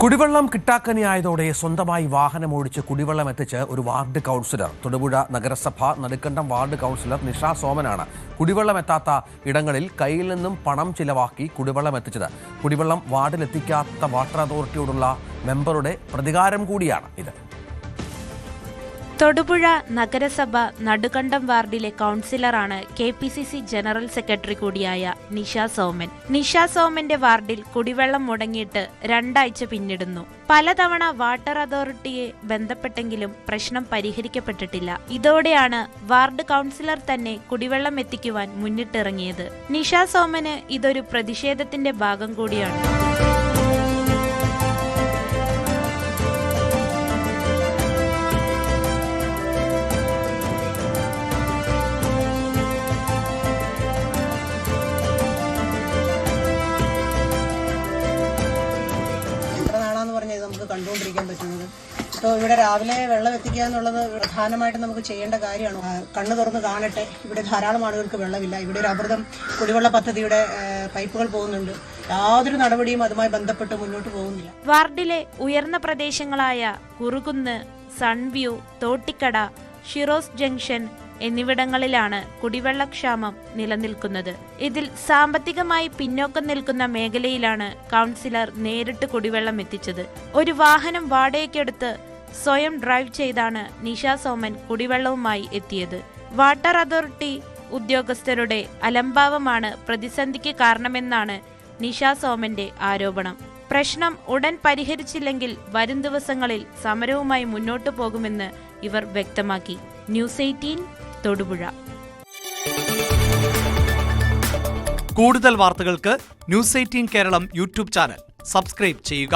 കുടിവെള്ളം കിട്ടാക്കനിയായതോടെ സ്വന്തമായി വാഹനമോടിച്ച് കുടിവെള്ളം എത്തിച്ച് ഒരു വാർഡ് കൗൺസിലർ. തൊടുപുഴ നഗരസഭ നടുക്കണ്ടം വാർഡ് കൗൺസിലർ നിഷ സോമനാണ് കുടിവെള്ളം എത്താത്ത ഇടങ്ങളിൽ കയ്യിൽ നിന്നും പണം ചിലവാക്കി കുടിവെള്ളം എത്തിച്ചത്. കുടിവെള്ളം വാർഡിലെത്തിക്കാത്ത വാട്ടർ അതോറിറ്റിയോടുള്ള മെമ്പറുടെ പ്രതികാരം കൂടിയാണ് ഇത്. തൊടുപുഴ നഗരസഭ നടുകണ്ടം വാർഡിലെ കൗൺസിലറാണ് KPCC ജനറൽ സെക്രട്ടറി കൂടിയായ നിഷ സോമൻ. നിഷ സോമന്റെ വാർഡിൽ കുടിവെള്ളം മുടങ്ങിയിട്ട് 2 ആഴ്ച പിന്നിടുന്നു. പലതവണ വാട്ടർ അതോറിറ്റിയെ ബന്ധപ്പെട്ടെങ്കിലും പ്രശ്നം പരിഹരിക്കപ്പെട്ടിട്ടില്ല. ഇതോടെയാണ് വാർഡ് കൗൺസിലർ തന്നെ കുടിവെള്ളം എത്തിക്കുവാൻ മുന്നിട്ടിറങ്ങിയത്. നിഷ സോമന് ഇതൊരു പ്രതിഷേധത്തിന്റെ ഭാഗം കൂടിയാണ്. നമുക്ക് കണ്ടുകൊണ്ടിരിക്കാൻ പറ്റുന്നത്. ഇപ്പോൾ ഇവിടെ രാവിലെ വെള്ളം എത്തിക്കുക എന്നുള്ളത് പ്രധാനമായിട്ടും നമുക്ക് ചെയ്യേണ്ട കാര്യമാണ്. കണ്ണു തുറന്ന് കാണട്ടെ, ഇവിടെ ധാരാളം ആളുകൾക്ക് വെള്ളമില്ല. ഇവിടെ ഒരു അമൃതം കുടിവെള്ള പദ്ധതിയുടെ പൈപ്പുകൾ പോകുന്നുണ്ട്. യാതൊരു നടപടിയും അതുമായി ബന്ധപ്പെട്ട് മുന്നോട്ട് പോകുന്നില്ല. വാർഡിലെ ഉയർന്ന പ്രദേശങ്ങളായ കുറുകുന്ന്, സൺവ്യൂ, തോട്ടിക്കട, ഷിറോസ് ജംഗ്ഷൻ എന്നിവിടങ്ങളിലാണ് കുടിവെള്ളക്ഷാമം നിലനിൽക്കുന്നത്. ഇതിൽ സാമ്പത്തികമായി പിന്നോക്കം നിൽക്കുന്ന മേഖലയിലാണ് കൗൺസിലർ നേരിട്ട് കുടിവെള്ളം എത്തിച്ചത്. ഒരു വാഹനം വാടകയ്ക്കെടുത്ത് സ്വയം ഡ്രൈവ് ചെയ്താണ് നിഷ സോമൻ കുടിവെള്ളവുമായി എത്തിയത്. വാട്ടർ അതോറിറ്റി ഉദ്യോഗസ്ഥരുടെ അലംഭാവമാണ് പ്രതിസന്ധിക്ക് കാരണമെന്നാണ് നിഷ സോമന്റെ ആരോപണം. പ്രശ്നം ഉടൻ പരിഹരിച്ചില്ലെങ്കിൽ വരും ദിവസങ്ങളിൽ സമരവുമായി മുന്നോട്ടു പോകുമെന്ന് ഇവർ വ്യക്തമാക്കി. ന്യൂസ് 18 തൊടുപുഴ. കൂടുതൽ വാർത്തകൾക്ക് news 18 Keralam YouTube channel subscribe ചെയ്യുക.